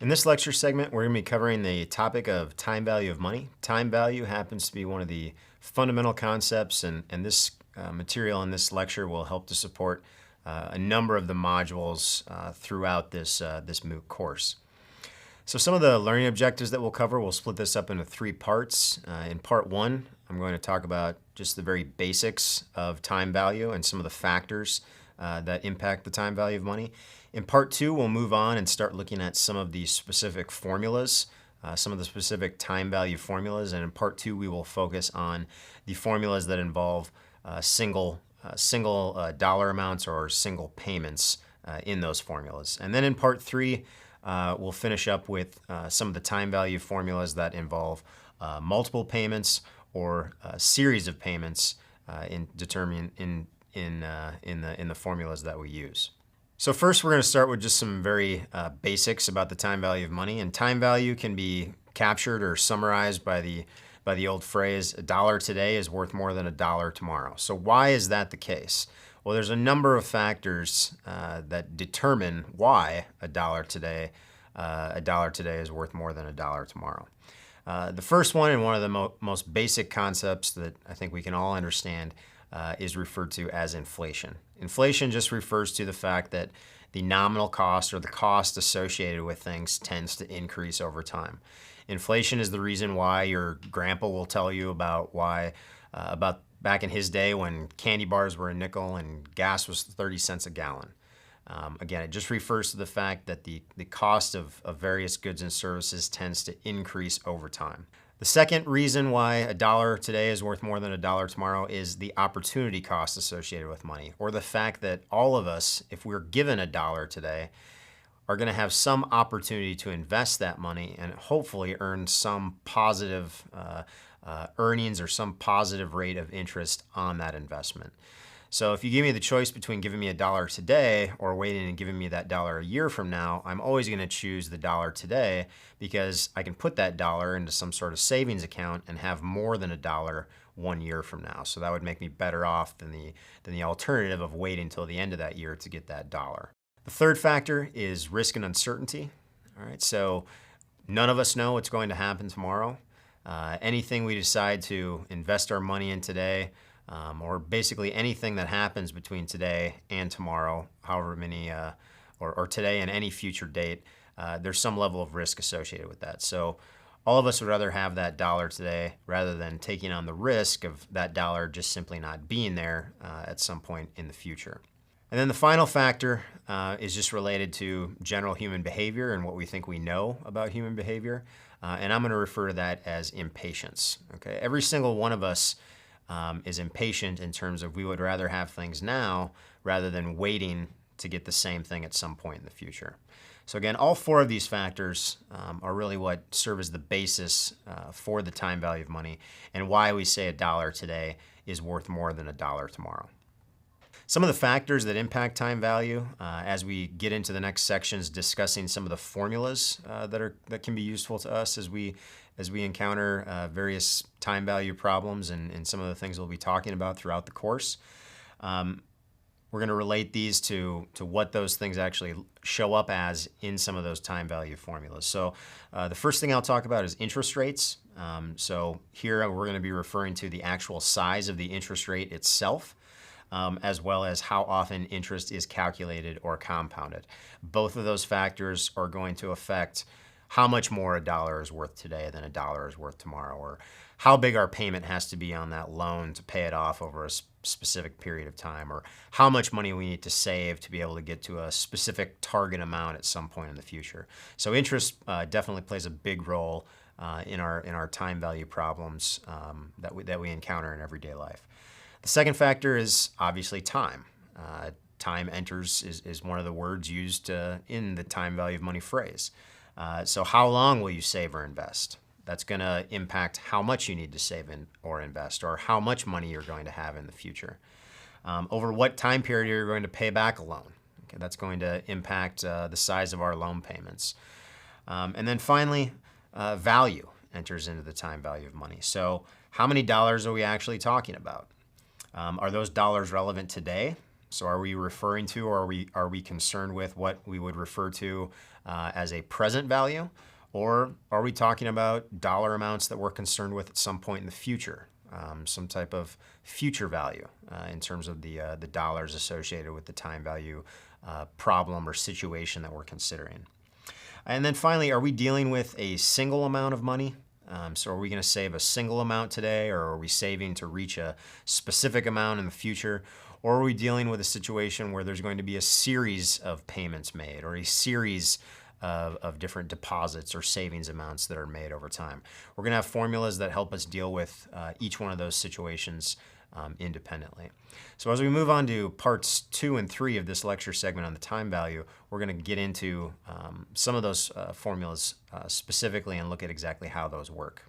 In this lecture segment, we're going to be covering the topic of time value of money. Time value happens to be one of the fundamental concepts, and this material in this lecture will help to support a number of the modules throughout this MOOC course. So some of the learning objectives that we'll cover, we'll split this up into 3 parts. In part 1, I'm going to talk about just the very basics of time value and some of the factors that impact the time value of money. In part 2, we'll move on and start looking at some of the specific formulas, some of the specific time value formulas. And in part 2, we will focus on the formulas that involve single dollar amounts or single payments in those formulas. And then in part 3, we'll finish up with some of the time value formulas that involve multiple payments or a series of payments in determining in the formulas that we use. So first, we're going to start with just some very basics about the time value of money. And time value can be captured or summarized by the old phrase, "A dollar today is worth more than a dollar tomorrow." So why is that the case? Well, there's a number of factors that determine why a dollar today is worth more than a dollar tomorrow. The first one, and one of the most basic concepts that I think we can all understand, is referred to as inflation. Inflation just refers to the fact that the nominal cost or the cost associated with things tends to increase over time. Inflation is the reason why your grandpa will tell you about back in his day when candy bars were a nickel and gas was 30 cents a gallon. Again, it just refers to the fact that the cost of various goods and services tends to increase over time. The second reason why a dollar today is worth more than a dollar tomorrow is the opportunity cost associated with money, or the fact that all of us, if we're given a dollar today, are going to have some opportunity to invest that money and hopefully earn some positive earnings or some positive rate of interest on that investment. So if you give me the choice between giving me a dollar today or waiting and giving me that dollar a year from now, I'm always going to choose the dollar today because I can put that dollar into some sort of savings account and have more than a dollar 1 year from now. So that would make me better off than the alternative of waiting until the end of that year to get that dollar. The third factor is risk and uncertainty. All right, so none of us know what's going to happen tomorrow. Anything we decide to invest our money in today, or basically anything that happens between today and tomorrow, however many, or today and any future date, there's some level of risk associated with that. So all of us would rather have that dollar today rather than taking on the risk of that dollar just simply not being there at some point in the future. And then the final factor is just related to general human behavior and what we think we know about human behavior. And I'm going to refer to that as impatience. Okay? Every single one of us is impatient in terms of we would rather have things now rather than waiting to get the same thing at some point in the future. So again, all 4 of these factors are really what serve as the basis for the time value of money and why we say a dollar today is worth more than a dollar tomorrow. Some of the factors that impact time value, as we get into the next sections discussing some of the formulas that can be useful to us as we encounter various time value problems and some of the things we'll be talking about throughout the course. We're going to relate these to what those things actually show up as in some of those time value formulas. So the first thing I'll talk about is interest rates. So here we're going to be referring to the actual size of the interest rate itself, as well as how often interest is calculated or compounded. Both of those factors are going to affect how much more a dollar is worth today than a dollar is worth tomorrow, or how big our payment has to be on that loan to pay it off over a specific period of time, or how much money we need to save to be able to get to a specific target amount at some point in the future. So interest definitely plays a big role in our time value problems that we encounter in everyday life. The second factor is obviously time. Time is one of the words used in the time value of money phrase. So how long will you save or invest? That's going to impact how much you need to save or invest, or how much money you're going to have in the future. Over what time period you're going to pay back a loan. Okay, that's going to impact the size of our loan payments. And then finally, value enters into the time value of money. So how many dollars are we actually talking about? Are those dollars relevant today? So are we referring to, or are we concerned with what we would refer to as a present value? Or are we talking about dollar amounts that we're concerned with at some point in the future? Some type of future value in terms of the dollars associated with the time value problem or situation that we're considering. And then finally, are we dealing with a single amount of money? So are we going to save a single amount today, or are we saving to reach a specific amount in the future? Or are we dealing with a situation where there's going to be a series of payments made, or a series of different deposits or savings amounts that are made over time? We're going to have formulas that help us deal with each one of those situations independently. So as we move on to parts 2 and 3 of this lecture segment on the time value, we're going to get into some of those formulas specifically and look at exactly how those work.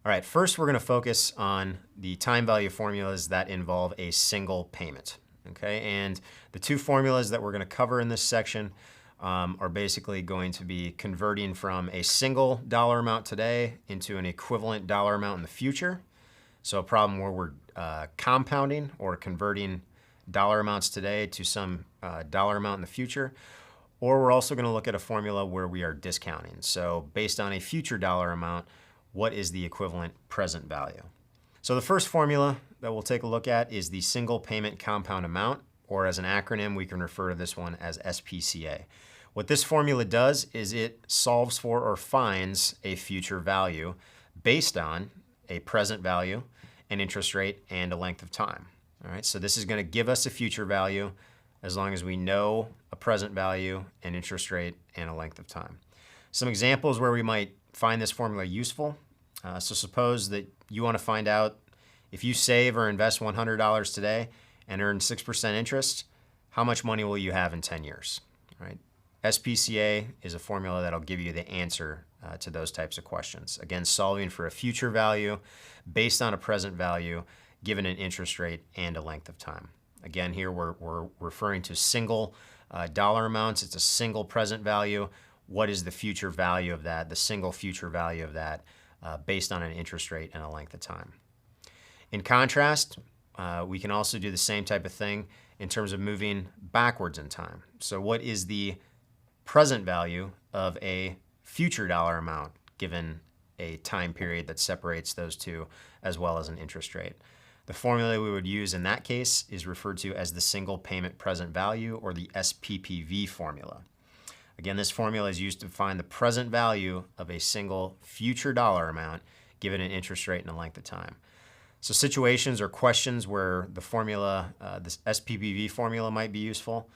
All right, first we're going to focus on the time value formulas that involve a single payment. Okay, and the two formulas that we're going to cover in this section are basically going to be converting from a single dollar amount today into an equivalent dollar amount in the future. So a problem where we're compounding or converting dollar amounts today to some dollar amount in the future. Or we're also going to look at a formula where we are discounting. So based on a future dollar amount, what is the equivalent present value? So the first formula that we'll take a look at is the single payment compound amount, or as an acronym, we can refer to this one as SPCA. What this formula does is it solves for or finds a future value based on a present value, an interest rate, and a length of time. All right, so this is going to give us a future value as long as we know a present value, an interest rate, and a length of time. Some examples where we might find this formula useful. So suppose that you want to find out if you save or invest $100 today and earn 6% interest, how much money will you have in 10 years? All right. SPCA is a formula that'll give you the answer to those types of questions. Again, solving for a future value based on a present value, given an interest rate and a length of time. Again, here we're referring to single dollar amounts. It's a single present value. What is the future value of that, the single future value of that, based on an interest rate and a length of time? In contrast, we can also do the same type of thing in terms of moving backwards in time. So what is the present value of a future dollar amount given a time period that separates those two, as well as an interest rate? The formula we would use in that case is referred to as the single payment present value, or the SPPV formula. Again, this formula is used to find the present value of a single future dollar amount given an interest rate and a length of time. So situations or questions where the formula, this SPPV formula might be useful.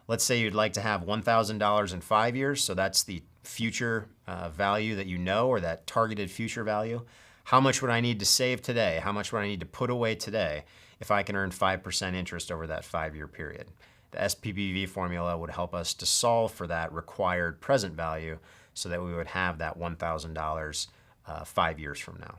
Let's say you'd like to have $1,000 in 5 years, so that's the future value that you know, or that targeted future value. How much would I need to save today? How much would I need to put away today if I can earn 5% interest over that 5-year period? The SPPV formula would help us to solve for that required present value so that we would have that $1,000 5 years from now.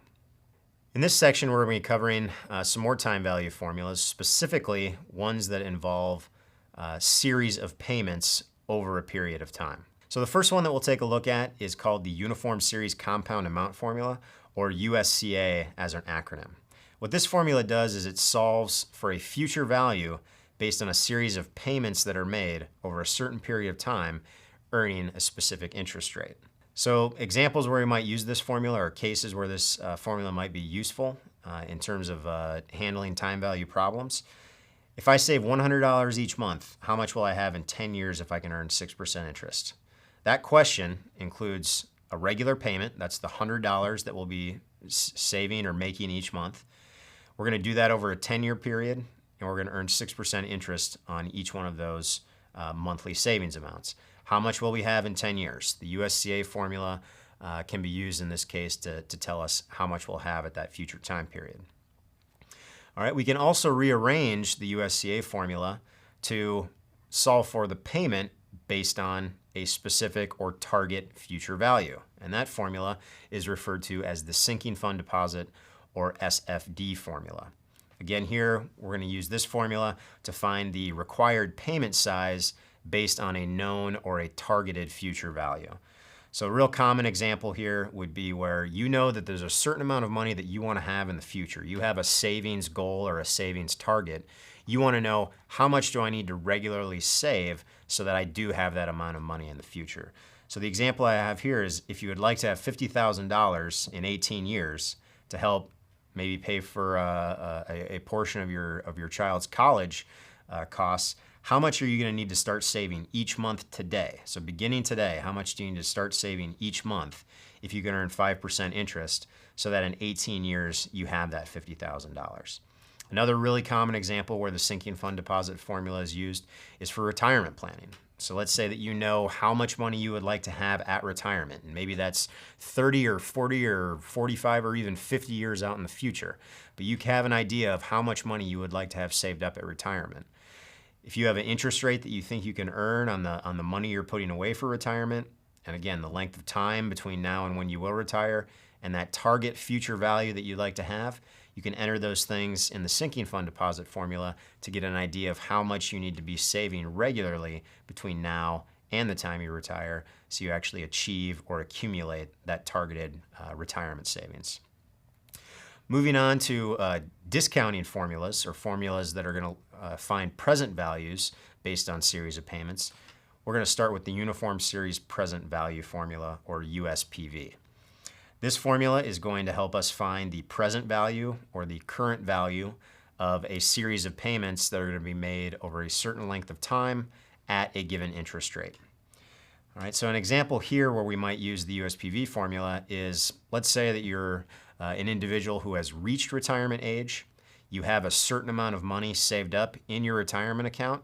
In this section, we're going to be covering some more time value formulas, specifically ones that involve a series of payments over a period of time. So the first one that we'll take a look at is called the Uniform Series Compound Amount Formula, or USCA as an acronym. What this formula does is it solves for a future value based on a series of payments that are made over a certain period of time, earning a specific interest rate. So examples where we might use this formula, or cases where this formula might be useful in terms of handling time value problems. If I save $100 each month, how much will I have in 10 years if I can earn 6% interest? That question includes a regular payment, that's the $100 that we'll be saving or making each month. We're going to do that over a 10-year period, and we're going to earn 6% interest on each one of those monthly savings amounts. How much will we have in 10 years? The USCA formula can be used in this case to tell us how much we'll have at that future time period. All right, we can also rearrange the USCA formula to solve for the payment based on a specific or target future value. And that formula is referred to as the sinking fund deposit, or SFD formula. Again, here we're going to use this formula to find the required payment size based on a known or a targeted future value. So a real common example here would be where you know that there's a certain amount of money that you want to have in the future. You have a savings goal or a savings target. You want to know, how much do I need to regularly save so that I do have that amount of money in the future? So the example I have here is, if you would like to have $50,000 in 18 years to help maybe pay for a portion of your child's college costs, how much are you going to need to start saving each month today? So beginning today, how much do you need to start saving each month if you can earn 5% interest so that in 18 years you have that $50,000? Another really common example where the sinking fund deposit formula is used is for retirement planning. So let's say that you know how much money you would like to have at retirement, and maybe that's 30 or 40 or 45 or even 50 years out in the future, but you have an idea of how much money you would like to have saved up at retirement. If you have an interest rate that you think you can earn on the money you're putting away for retirement, and again, the length of time between now and when you will retire, and that target future value that you'd like to have, you can enter those things in the sinking fund deposit formula to get an idea of how much you need to be saving regularly between now and the time you retire, so you actually achieve or accumulate that targeted retirement savings. Moving on to discounting formulas, or formulas that are going to find present values based on series of payments. We're going to start with the Uniform Series Present Value Formula, or USPV. This formula is going to help us find the present value, or the current value, of a series of payments that are going to be made over a certain length of time at a given interest rate. All right, so an example here where we might use the USPV formula is, let's say that you're an individual who has reached retirement age, you have a certain amount of money saved up in your retirement account,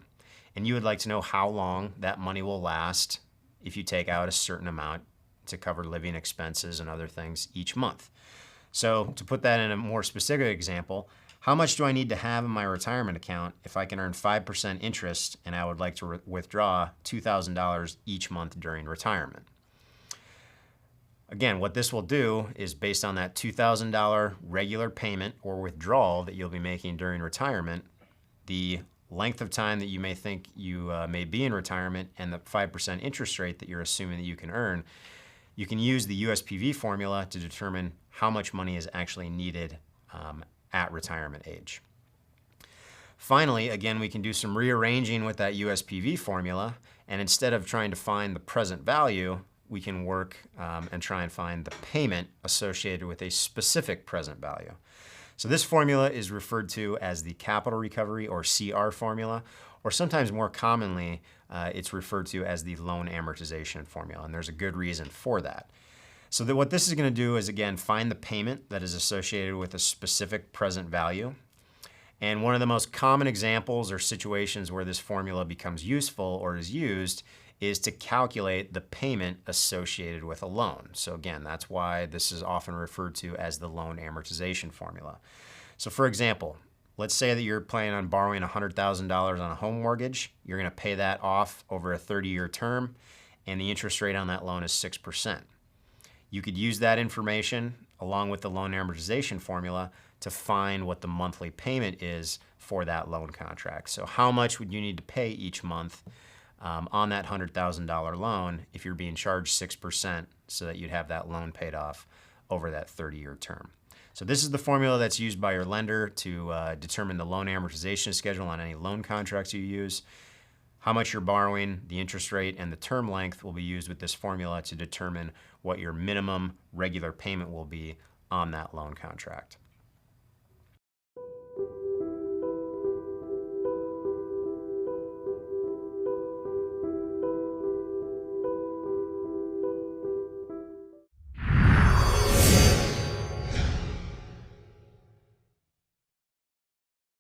and you would like to know how long that money will last if you take out a certain amount to cover living expenses and other things each month. So to put that in a more specific example, how much do I need to have in my retirement account if I can earn 5% interest and I would like to withdraw $2,000 each month during retirement? Again, what this will do is, based on that $2,000 regular payment or withdrawal that you'll be making during retirement, the length of time that you may think you may be in retirement, and the 5% interest rate that you're assuming that you can earn, you can use the USPV formula to determine how much money is actually needed at retirement age. Finally, again, we can do some rearranging with that USPV formula, and instead of trying to find the present value, we can work and try and find the payment associated with a specific present value. So this formula is referred to as the capital recovery, or CR formula, or sometimes more commonly, it's referred to as the loan amortization formula, and there's a good reason for that. So what this is going to do is, again, find the payment that is associated with a specific present value. And one of the most common examples or situations where this formula becomes useful or is used is to calculate the payment associated with a loan. So again, that's why this is often referred to as the loan amortization formula. So for example, let's say that you're planning on borrowing $100,000 on a home mortgage. You're going to pay that off over a 30-year term, and the interest rate on that loan is 6%. You could use that information along with the loan amortization formula to find what the monthly payment is for that loan contract. So how much would you need to pay each month on that $100,000 loan if you're being charged 6%, so that you'd have that loan paid off over that 30-year term? So this is the formula that's used by your lender to determine the loan amortization schedule on any loan contracts you use. How much you're borrowing, the interest rate, and the term length will be used with this formula to determine what your minimum regular payment will be on that loan contract.